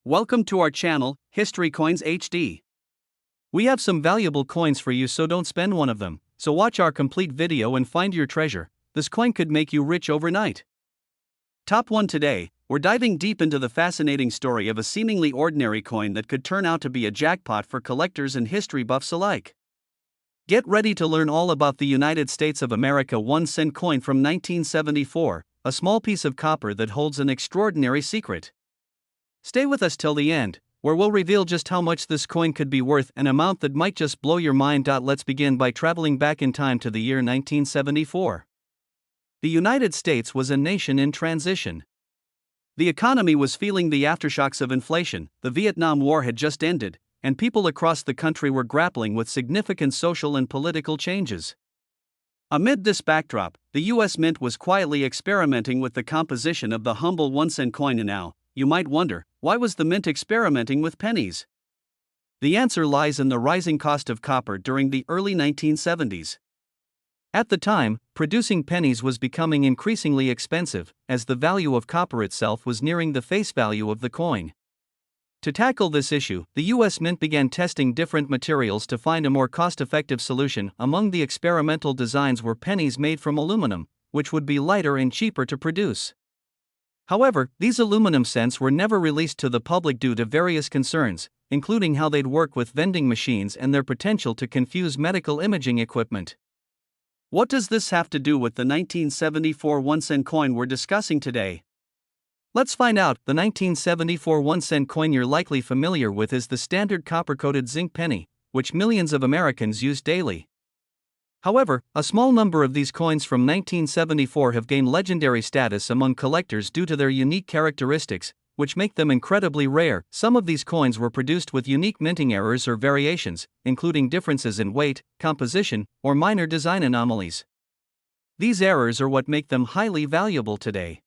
Welcome to our channel, History Coins HD. We have some valuable coins for you, so don't spend one of them. So watch our complete video and find your treasure. This coin could make you rich overnight. Top 1 today, we're diving deep into the fascinating story of a seemingly ordinary coin that could turn out to be a jackpot for collectors and history buffs alike. Get ready to learn all about the United States of America 1-cent coin from 1974, a small piece of copper that holds an extraordinary secret. Stay with us till the end, where we'll reveal just how much this coin could be worth, an amount that might just blow your mind. Let's begin by traveling back in time to the year 1974. The United States was a nation in transition. The economy was feeling the aftershocks of inflation, the Vietnam War had just ended, and people across the country were grappling with significant social and political changes. Amid this backdrop, the U.S. Mint was quietly experimenting with the composition of the humble 1-cent coin. And now, you might wonder, why was the Mint experimenting with pennies? The answer lies in the rising cost of copper during the early 1970s. At the time, producing pennies was becoming increasingly expensive, as the value of copper itself was nearing the face value of the coin. To tackle this issue, the U.S. Mint began testing different materials to find a more cost-effective solution. Among the experimental designs were pennies made from aluminum, which would be lighter and cheaper to produce. However, these aluminum cents were never released to the public due to various concerns, including how they'd work with vending machines and their potential to confuse medical imaging equipment. What does this have to do with the 1974 1-cent coin we're discussing today? Let's find out. The 1974 1-cent coin you're likely familiar with is the standard copper-coated zinc penny, which millions of Americans use daily. However, a small number of these coins from 1974 have gained legendary status among collectors due to their unique characteristics, which make them incredibly rare. Some of these coins were produced with unique minting errors or variations, including differences in weight, composition, or minor design anomalies. These errors are what make them highly valuable today.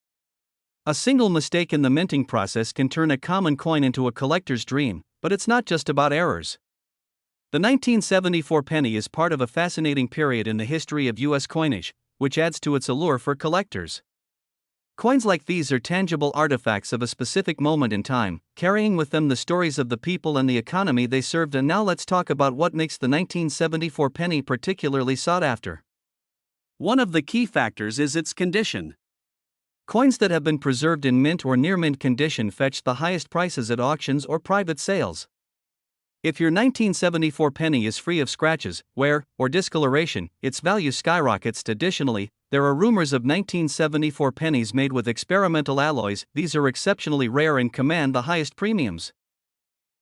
A single mistake in the minting process can turn a common coin into a collector's dream, but it's not just about errors. The 1974 penny is part of a fascinating period in the history of U.S. coinage, which adds to its allure for collectors. Coins like these are tangible artifacts of a specific moment in time, carrying with them the stories of the people and the economy they served. And now let's talk about what makes the 1974 penny particularly sought after. One of the key factors is its condition. Coins that have been preserved in mint or near mint condition fetch the highest prices at auctions or private sales. If your 1974 penny is free of scratches, wear, or discoloration, its value skyrockets. Additionally, there are rumors of 1974 pennies made with experimental alloys. These are exceptionally rare and command the highest premiums.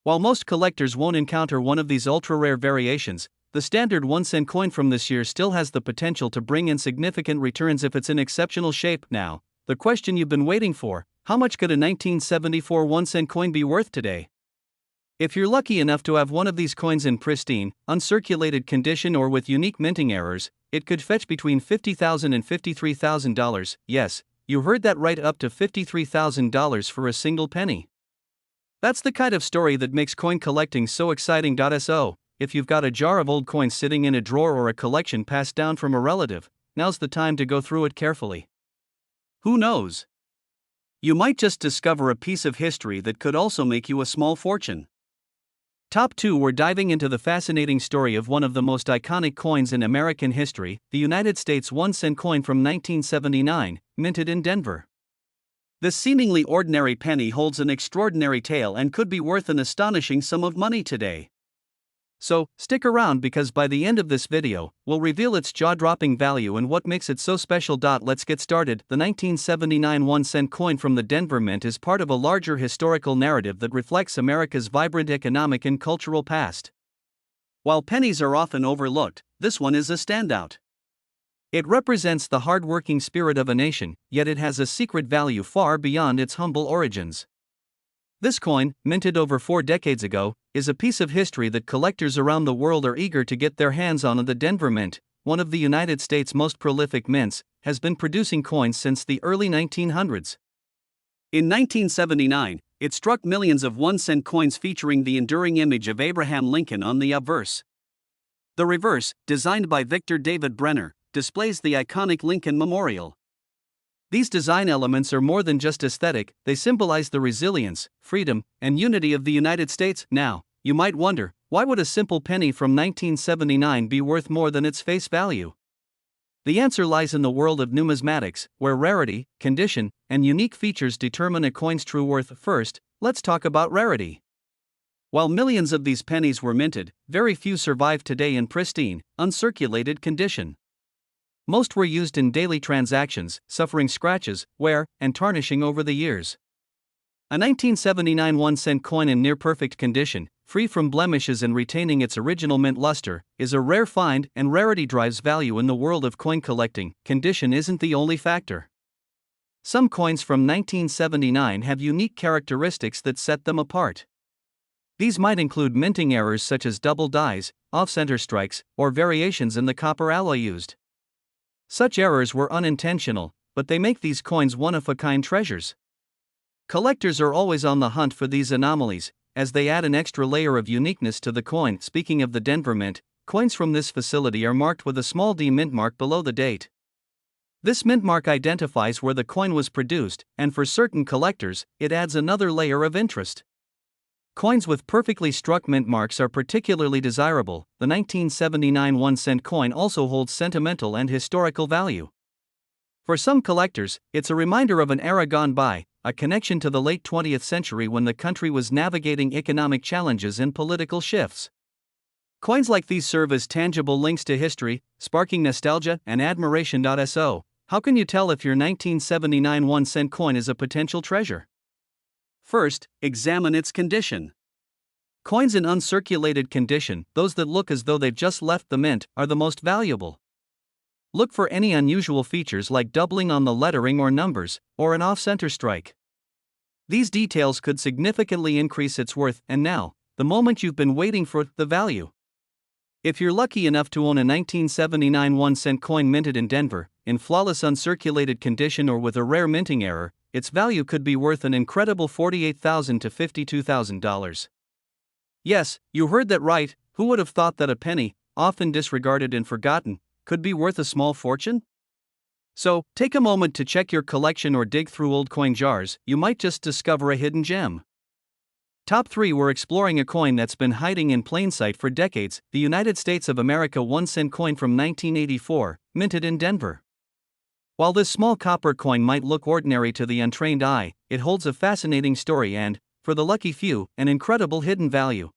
While most collectors won't encounter one of these ultra-rare variations, the standard 1-cent coin from this year still has the potential to bring in significant returns if it's in exceptional shape. Now, the question you've been waiting for: how much could a 1974 1-cent coin be worth today? If you're lucky enough to have one of these coins in pristine, uncirculated condition or with unique minting errors, it could fetch between $50,000 and $53,000. Yes, you heard that right, up to $53,000 for a single penny. That's the kind of story that makes coin collecting so exciting. So, if you've got a jar of old coins sitting in a drawer or a collection passed down from a relative, now's the time to go through it carefully. Who knows? You might just discover a piece of history that could also make you a small fortune. Top 2, we're diving into the fascinating story of one of the most iconic coins in American history, the United States 1-cent coin from 1979, minted in Denver. This seemingly ordinary penny holds an extraordinary tale and could be worth an astonishing sum of money today. So, stick around, because by the end of this video, we'll reveal its jaw-dropping value and what makes it so special. Let's get started. The 1979 1-cent coin from the Denver Mint is part of a larger historical narrative that reflects America's vibrant economic and cultural past. While pennies are often overlooked, this one is a standout. It represents the hard-working spirit of a nation, yet it has a secret value far beyond its humble origins. This coin, minted over 4 decades ago, is a piece of history that collectors around the world are eager to get their hands on. The Denver Mint, one of the United States' most prolific mints, has been producing coins since the early 1900s. In 1979, it struck millions of 1-cent coins featuring the enduring image of Abraham Lincoln on the obverse. The reverse, designed by Victor David Brenner, displays the iconic Lincoln Memorial. These design elements are more than just aesthetic, they symbolize the resilience, freedom, and unity of the United States. Now, you might wonder, why would a simple penny from 1979 be worth more than its face value? The answer lies in the world of numismatics, where rarity, condition, and unique features determine a coin's true worth. First, let's talk about rarity. While millions of these pennies were minted, very few survive today in pristine, uncirculated condition. Most were used in daily transactions, suffering scratches, wear, and tarnishing over the years. A 1979 1-cent coin in near-perfect condition, free from blemishes and retaining its original mint luster, is a rare find, and rarity drives value in the world of coin collecting. Condition isn't the only factor. Some coins from 1979 have unique characteristics that set them apart. These might include minting errors such as double dies, off-center strikes, or variations in the copper alloy used. Such errors were unintentional, but they make these coins one-of-a-kind treasures. Collectors are always on the hunt for these anomalies, as they add an extra layer of uniqueness to the coin. Speaking of the Denver Mint, coins from this facility are marked with a small D mint mark below the date. This mint mark identifies where the coin was produced, and for certain collectors, it adds another layer of interest. Coins with perfectly struck mint marks are particularly desirable. The 1979 1-cent coin also holds sentimental and historical value. For some collectors, it's a reminder of an era gone by, a connection to the late 20th century when the country was navigating economic challenges and political shifts. Coins like these serve as tangible links to history, sparking nostalgia and admiration. So, how can you tell if your 1979 1-cent coin is a potential treasure? First, examine its condition. Coins in uncirculated condition, those that look as though they've just left the mint, are the most valuable. Look for any unusual features like doubling on the lettering or numbers, or an off-center strike. These details could significantly increase its worth. And now, the moment you've been waiting for, the value. If you're lucky enough to own a 1979 1-cent coin minted in Denver, in flawless uncirculated condition or with a rare minting error, its value could be worth an incredible $48,000 to $52,000. Yes, you heard that right. Who would have thought that a penny, often disregarded and forgotten, could be worth a small fortune? So, take a moment to check your collection or dig through old coin jars. You might just discover a hidden gem. Top 3. We're exploring a coin that's been hiding in plain sight for decades, the United States of America 1-cent coin from 1984, minted in Denver. While this small copper coin might look ordinary to the untrained eye, it holds a fascinating story and, for the lucky few, an incredible hidden value.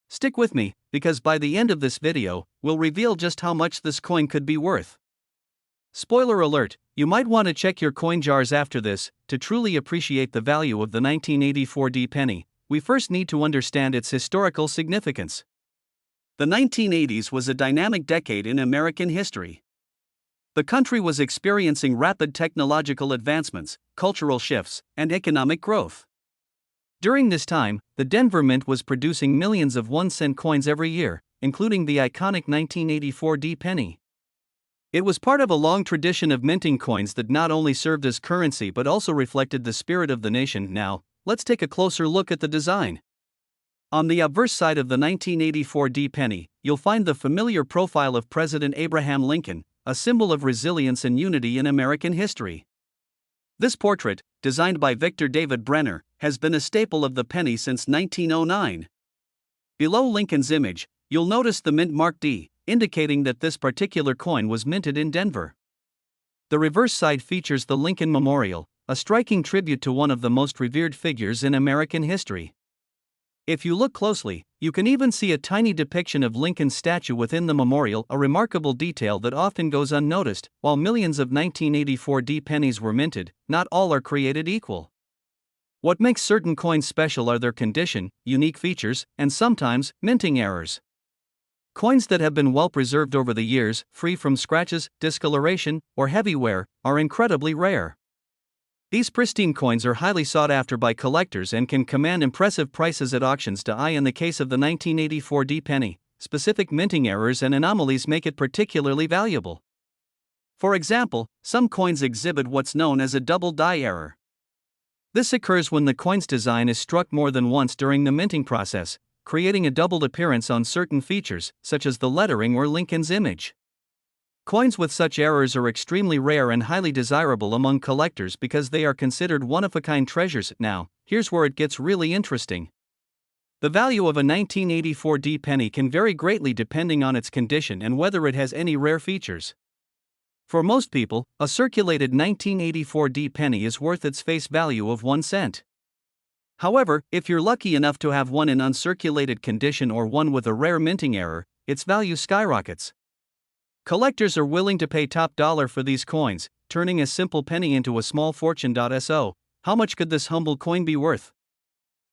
Stick with me, because by the end of this video, we'll reveal just how much this coin could be worth. Spoiler alert, you might want to check your coin jars after this. To truly appreciate the value of the 1984 D penny, we first need to understand its historical significance. The 1980s was a dynamic decade in American history. The country was experiencing rapid technological advancements, cultural shifts, and economic growth. During this time, the Denver Mint was producing millions of 1-cent coins every year, including the iconic 1984 D penny. It was part of a long tradition of minting coins that not only served as currency but also reflected the spirit of the nation. Now, let's take a closer look at the design. On the obverse side of the 1984 D penny, you'll find the familiar profile of President Abraham Lincoln, a symbol of resilience and unity in American history. This portrait, designed by Victor David Brenner, has been a staple of the penny since 1909. Below Lincoln's image, you'll notice the mint mark D, indicating that this particular coin was minted in Denver. The reverse side features the Lincoln Memorial, a striking tribute to one of the most revered figures in American history. If you look closely, you can even see a tiny depiction of Lincoln's statue within the memorial, a remarkable detail that often goes unnoticed. While millions of 1984 D pennies were minted, not all are created equal. What makes certain coins special are their condition, unique features, and sometimes, minting errors. Coins that have been well preserved over the years, free from scratches, discoloration, or heavy wear, are incredibly rare. These pristine coins are highly sought after by collectors and can command impressive prices at auctions. In the case of the 1984 D penny, specific minting errors and anomalies make it particularly valuable. For example, some coins exhibit what's known as a double die error. This occurs when the coin's design is struck more than once during the minting process, creating a doubled appearance on certain features, such as the lettering or Lincoln's image. Coins with such errors are extremely rare and highly desirable among collectors because they are considered one-of-a-kind treasures. Now, here's where it gets really interesting. The value of a 1984 D penny can vary greatly depending on its condition and whether it has any rare features. For most people, a circulated 1984 D penny is worth its face value of 1 cent. However, if you're lucky enough to have one in uncirculated condition or one with a rare minting error, its value skyrockets. Collectors are willing to pay top dollar for these coins, turning a simple penny into a small fortune. So, how much could this humble coin be worth?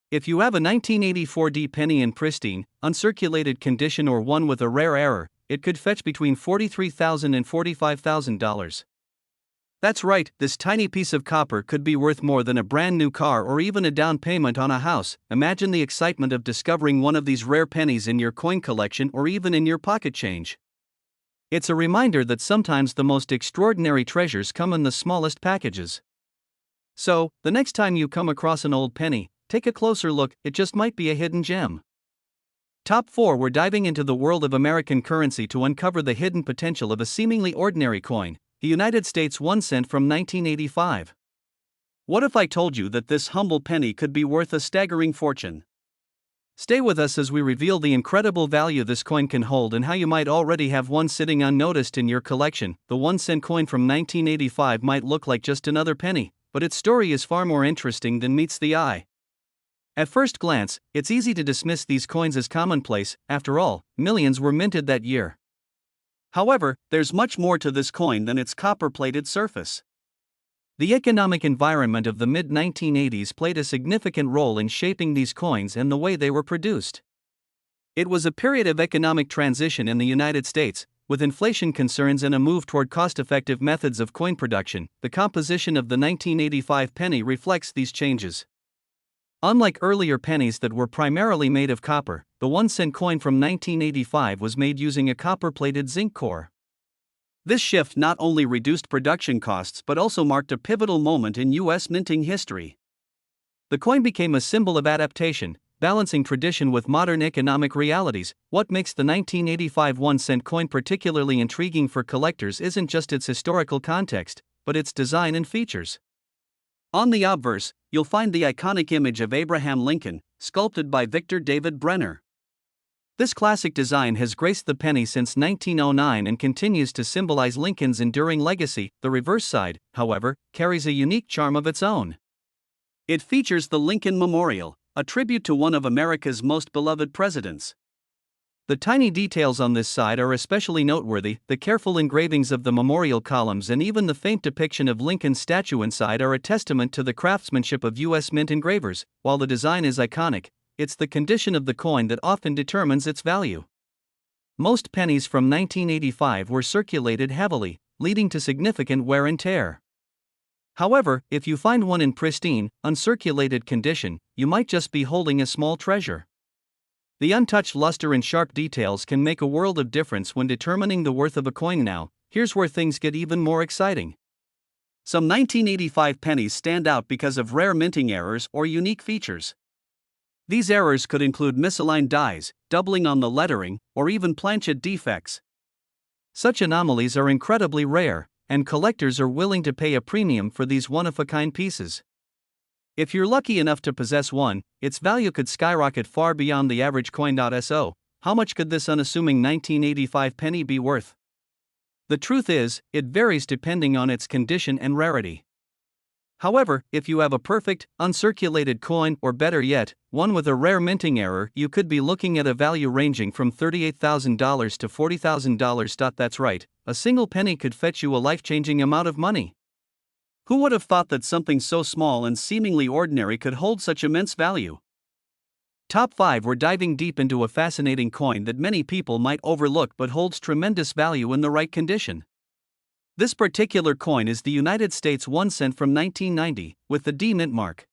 If you have a 1984 D penny in pristine, uncirculated condition or one with a rare error, it could fetch between $43,000 and $45,000. That's right, this tiny piece of copper could be worth more than a brand new car or even a down payment on a house. Imagine the excitement of discovering one of these rare pennies in your coin collection or even in your pocket change. It's a reminder that sometimes the most extraordinary treasures come in the smallest packages. So, the next time you come across an old penny, take a closer look, it just might be a hidden gem. Top 4. We're diving into the world of American currency to uncover the hidden potential of a seemingly ordinary coin, the United States 1 cent from 1985. What if I told you that this humble penny could be worth a staggering fortune? Stay with us as we reveal the incredible value this coin can hold and how you might already have one sitting unnoticed in your collection. The 1 cent coin from 1985 might look like just another penny, but its story is far more interesting than meets the eye. At first glance, it's easy to dismiss these coins as commonplace. After all, millions were minted that year. However, there's much more to this coin than its copper-plated surface. The economic environment of the mid-1980s played a significant role in shaping these coins and the way they were produced. It was a period of economic transition in the United States, with inflation concerns and a move toward cost-effective methods of coin production. The composition of the 1985 penny reflects these changes. Unlike earlier pennies that were primarily made of copper, the 1 cent coin from 1985 was made using a copper-plated zinc core. This shift not only reduced production costs but also marked a pivotal moment in U.S. minting history. The coin became a symbol of adaptation, balancing tradition with modern economic realities. What makes the 1985 1 cent coin particularly intriguing for collectors isn't just its historical context, but its design and features. On the obverse, you'll find the iconic image of Abraham Lincoln, sculpted by Victor David Brenner. This classic design has graced the penny since 1909 and continues to symbolize Lincoln's enduring legacy. The reverse side, however, carries a unique charm of its own. It features the Lincoln Memorial, a tribute to one of America's most beloved presidents. The tiny details on this side are especially noteworthy. The careful engravings of the memorial columns and even the faint depiction of Lincoln's statue inside are a testament to the craftsmanship of U.S. mint engravers. While the design is iconic, it's the condition of the coin that often determines its value. Most pennies from 1985 were circulated heavily, leading to significant wear and tear. However, if you find one in pristine, uncirculated condition, you might just be holding a small treasure. The untouched luster and sharp details can make a world of difference when determining the worth of a coin. Now, here's where things get even more exciting. Some 1985 pennies stand out because of rare minting errors or unique features. These errors could include misaligned dies, doubling on the lettering, or even planchet defects. Such anomalies are incredibly rare, and collectors are willing to pay a premium for these one-of-a-kind pieces. If you're lucky enough to possess one, its value could skyrocket far beyond the average coin. So, how much could this unassuming 1985 penny be worth? The truth is, it varies depending on its condition and rarity. However, if you have a perfect, uncirculated coin, or better yet, one with a rare minting error, you could be looking at a value ranging from $38,000 to $40,000. That's right, a single penny could fetch you a life-changing amount of money. Who would have thought that something so small and seemingly ordinary could hold such immense value? Top 5. We're diving deep into a fascinating coin that many people might overlook but holds tremendous value in the right condition. This particular coin is the United States 1 cent from 1990, with the D mint mark.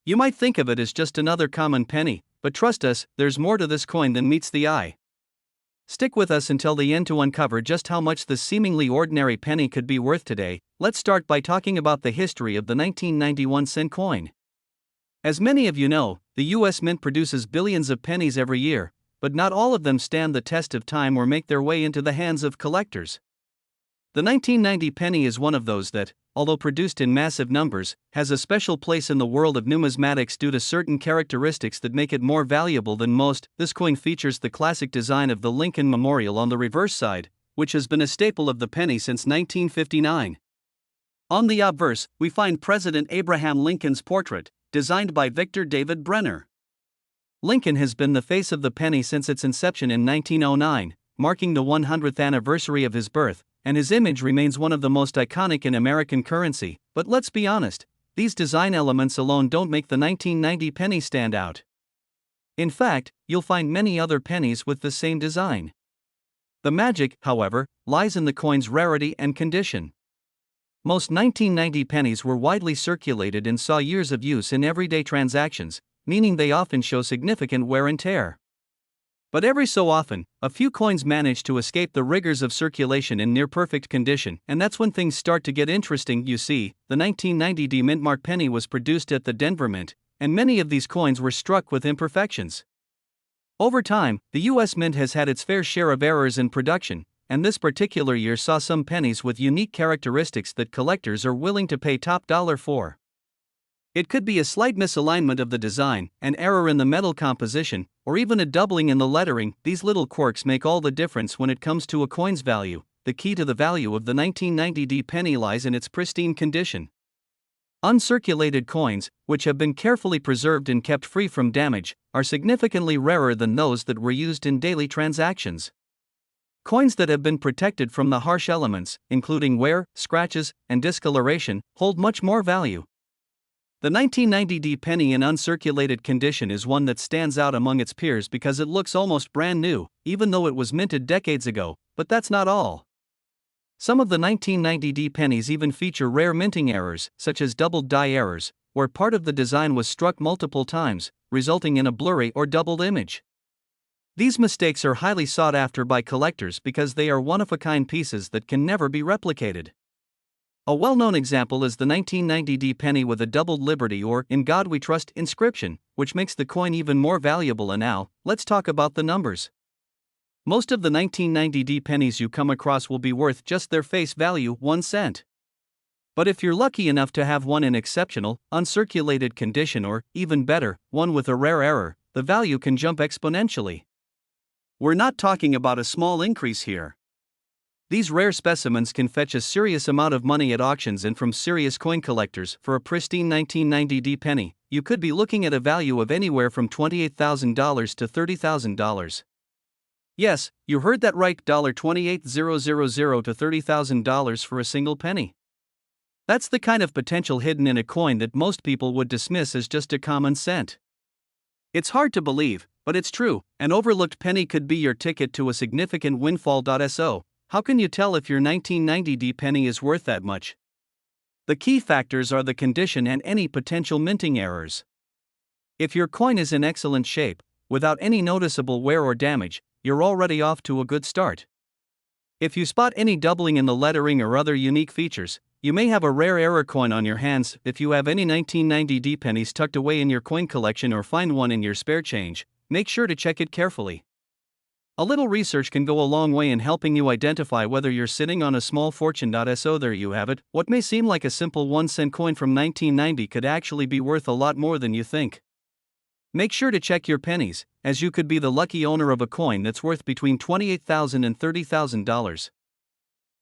You might think of it as just another common penny, but trust us, there's more to this coin than meets the eye. Stick with us until the end to uncover just how much this seemingly ordinary penny could be worth today. Let's start by talking about the history of the 1991 cent coin. As many of you know, the U.S. Mint produces billions of pennies every year, but not all of them stand the test of time or make their way into the hands of collectors. The 1990 penny is one of those that, although produced in massive numbers, has a special place in the world of numismatics due to certain characteristics that make it more valuable than most. This coin features the classic design of the Lincoln Memorial on the reverse side, which has been a staple of the penny since 1959. On the obverse, we find President Abraham Lincoln's portrait, designed by Victor David Brenner. Lincoln has been the face of the penny since its inception in 1909, marking the 100th anniversary of his birth, and his image remains one of the most iconic in American currency. But let's be honest, these design elements alone don't make the 1990 penny stand out. In fact, you'll find many other pennies with the same design. The magic, however, lies in the coin's rarity and condition. Most 1990 pennies were widely circulated and saw years of use in everyday transactions, meaning they often show significant wear and tear. But every so often, a few coins manage to escape the rigors of circulation in near-perfect condition, and that's when things start to get interesting. You see, the 1990 D Mint Mark penny was produced at the Denver Mint, and many of these coins were struck with imperfections. Over time, the U.S. Mint has had its fair share of errors in production, and this particular year saw some pennies with unique characteristics that collectors are willing to pay top dollar for. It could be a slight misalignment of the design, an error in the metal composition, or even a doubling in the lettering. These little quirks make all the difference when it comes to a coin's value. The key to the value of the 1990 D penny lies in its pristine condition. Uncirculated coins, which have been carefully preserved and kept free from damage, are significantly rarer than those that were used in daily transactions. Coins that have been protected from the harsh elements, including wear, scratches, and discoloration, hold much more value. The 1990 D penny in uncirculated condition is one that stands out among its peers because it looks almost brand new, even though it was minted decades ago. But that's not all. Some of the 1990 D pennies even feature rare minting errors, such as doubled die errors, where part of the design was struck multiple times, resulting in a blurry or doubled image. These mistakes are highly sought after by collectors because they are one-of-a-kind pieces that can never be replicated. A well-known example is the 1990 D penny with a doubled Liberty or "In God We Trust" inscription, which makes the coin even more valuable. And now, let's talk about the numbers. Most of the 1990 D pennies you come across will be worth just their face value, 1 cent. But if you're lucky enough to have one in exceptional, uncirculated condition, or, even better, one with a rare error, the value can jump exponentially. We're not talking about a small increase here. These rare specimens can fetch a serious amount of money at auctions, and from serious coin collectors. For a pristine 1990 D penny, you could be looking at a value of anywhere from $28,000 to $30,000. Yes, you heard that right, $28,000 to $30,000 for a single penny. That's the kind of potential hidden in a coin that most people would dismiss as just a common cent. It's hard to believe, but it's true. An overlooked penny could be your ticket to a significant windfall. So, how can you tell if your 1990 D penny is worth that much? The key factors are the condition and any potential minting errors. If your coin is in excellent shape, without any noticeable wear or damage, you're already off to a good start. If you spot any doubling in the lettering or other unique features, you may have a rare error coin on your hands. If you have any 1990 D pennies tucked away in your coin collection or find one in your spare change, make sure to check it carefully. A little research can go a long way in helping you identify whether you're sitting on a small fortune. So there you have it. What may seem like a simple 1 cent coin from 1990 could actually be worth a lot more than you think. Make sure to check your pennies, as you could be the lucky owner of a coin that's worth between $28,000 and $30,000.